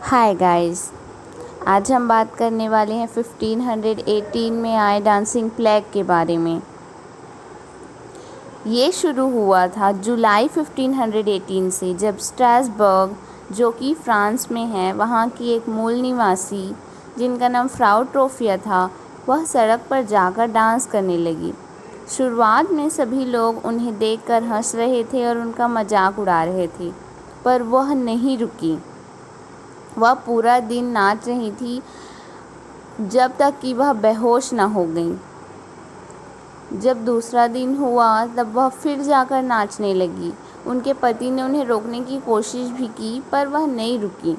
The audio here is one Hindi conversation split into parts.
Hi guys. आज हम बात करने वाले हैं 1518 में आए डांसिंग प्लेग के बारे में। ये शुरू हुआ था जुलाई 1518 से, जब स्ट्रासबर्ग, जो कि फ्रांस में है, वहाँ की एक मूल निवासी जिनका नाम फ्राउ ट्रोफिया था, वह सड़क पर जाकर डांस करने लगी। शुरुआत में सभी लोग उन्हें देखकर हंस रहे थे और उनका मजाक उड़ा रहे थे, पर वह नहीं रुकी। वह पूरा दिन नाच रही थी जब तक कि वह बेहोश न हो गई। जब दूसरा दिन हुआ तब वह फिर जाकर नाचने लगी। उनके पति ने उन्हें रोकने की कोशिश भी की, पर वह नहीं रुकी।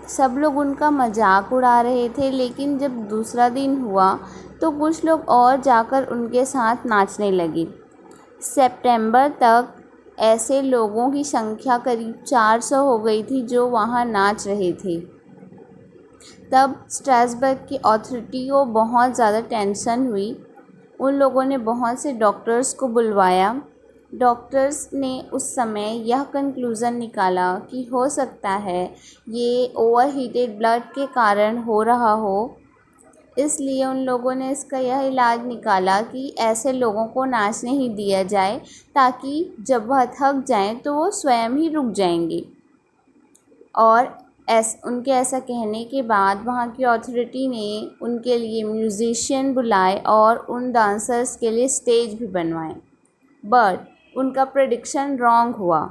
सब लोग उनका मजाक उड़ा रहे थे, लेकिन जब दूसरा दिन हुआ तो कुछ लोग और जाकर उनके साथ नाचने लगे। सितंबर तक ऐसे लोगों की संख्या करीब 400 हो गई थी जो वहाँ नाच रहे थे। तब स्ट्रासबर्ग की अथॉरिटी को बहुत ज़्यादा टेंशन हुई। उन लोगों ने बहुत से डॉक्टर्स को बुलवाया। डॉक्टर्स ने उस समय यह कंक्लूज़न निकाला कि हो सकता है ये ओवरहीटेड ब्लड के कारण हो रहा हो। इसलिए उन लोगों ने इसका यह इलाज निकाला कि ऐसे लोगों को नाचने ही दिया जाए, ताकि जब वह थक जाएं तो वो स्वयं ही रुक जाएंगे। और उनके ऐसा कहने के बाद वहाँ की अथॉरिटी ने उनके लिए म्यूज़िशियन बुलाए और उन डांसर्स के लिए स्टेज भी बनवाए। बट उनका प्रेडिक्शन रॉन्ग हुआ।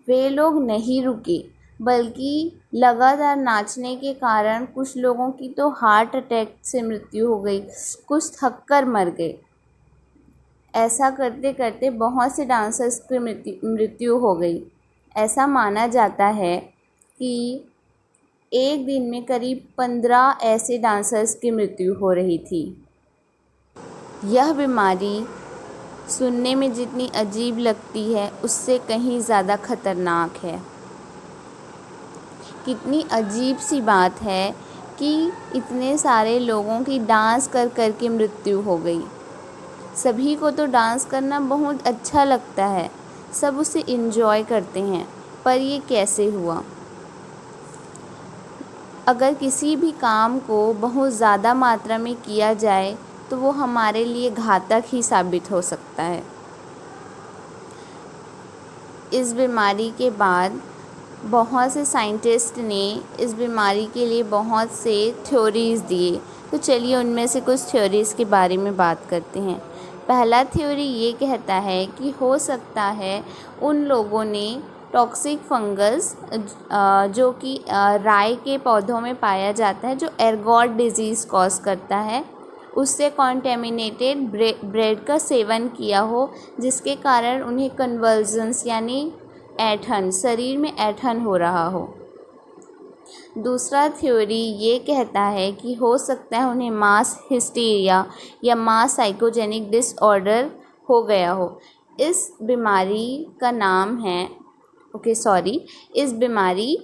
वे लोग नहीं रुके, बल्कि लगातार नाचने के कारण कुछ लोगों की तो हार्ट अटैक से मृत्यु हो गई, कुछ थककर मर गए। ऐसा करते करते बहुत से डांसर्स की मृत्यु हो गई। ऐसा माना जाता है कि एक दिन में करीब 15 ऐसे डांसर्स की मृत्यु हो रही थी। यह बीमारी सुनने में जितनी अजीब लगती है, उससे कहीं ज़्यादा खतरनाक है। कितनी अजीब सी बात है कि इतने सारे लोगों की डांस कर कर के मृत्यु हो गई। सभी को तो डांस करना बहुत अच्छा लगता है, सब उसे एंजॉय करते हैं, पर ये कैसे हुआ? अगर किसी भी काम को बहुत ज़्यादा मात्रा में किया जाए तो वो हमारे लिए घातक ही साबित हो सकता है। इस बीमारी के बाद बहुत से साइंटिस्ट ने इस बीमारी के लिए बहुत से थ्योरीज़ दिए। तो चलिए उनमें से कुछ थ्योरीज़ के बारे में बात करते हैं। पहला थ्योरी ये कहता है कि हो सकता है उन लोगों ने टॉक्सिक फंगस, जो कि राई के पौधों में पाया जाता है, जो एर्गोट डिजीज़ कॉज करता है, उससे कॉन्टेमिनेटेड ब्रेड का सेवन किया हो, जिसके कारण उन्हें कन्वल्जन्स यानी ऐंठन, शरीर में ऐंठन हो रहा हो। दूसरा थ्योरी ये कहता है कि हो सकता है उन्हें मास हिस्टीरिया या मास साइकोजेनिक डिसऑर्डर हो गया हो। इस बीमारी का नाम है इस बीमारी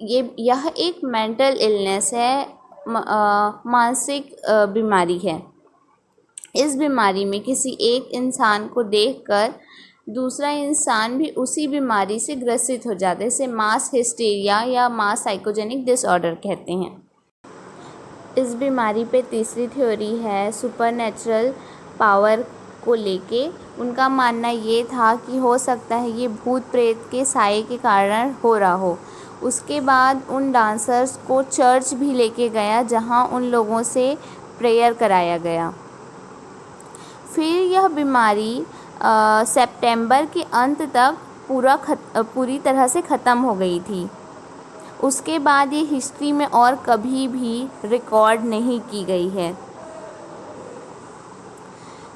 यह एक मेंटल इलनेस है, मानसिक बीमारी है। इस बीमारी में किसी एक इंसान को देखकर दूसरा इंसान भी उसी बीमारी से ग्रसित हो जाता है। इसे मास हिस्टीरिया या मास साइकोजेनिक डिसऑर्डर कहते हैं। इस बीमारी पे तीसरी थ्योरी है सुपरनैचुरल पावर को लेके। उनका मानना ये था कि हो सकता है ये भूत प्रेत के साए के कारण हो रहा हो। उसके बाद उन डांसर्स को चर्च भी लेके गया, जहाँ उन लोगों से प्रेयर कराया गया। फिर यह बीमारी सितंबर के अंत तक पूरी तरह से ख़त्म हो गई थी। उसके बाद ये हिस्ट्री में और कभी भी रिकॉर्ड नहीं की गई है।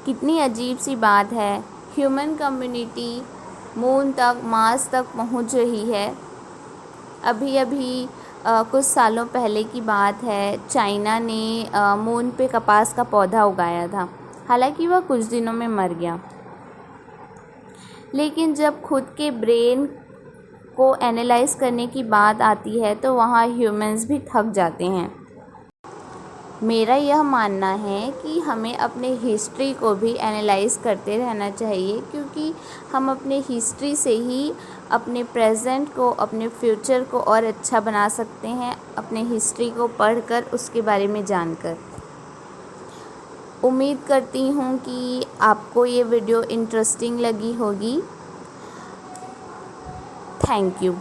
कितनी अजीब सी बात है। ह्यूमन कम्युनिटी मून तक, मार्स तक पहुंच रही है। अभी कुछ सालों पहले की बात है, चाइना ने मून पे कपास का पौधा उगाया था। हालांकि वह कुछ दिनों में मर गया, लेकिन जब खुद के ब्रेन को एनालाइज करने की बात आती है तो वहाँ ह्यूमंस भी थक जाते हैं। मेरा यह मानना है कि हमें अपने हिस्ट्री को भी एनालाइज़ करते रहना चाहिए, क्योंकि हम अपने हिस्ट्री से ही अपने प्रेजेंट को, अपने फ्यूचर को और अच्छा बना सकते हैं, अपने हिस्ट्री को पढ़कर, उसके बारे में जानकर। उम्मीद करती हूँ कि आपको ये वीडियो इंटरेस्टिंग लगी होगी। Thank you.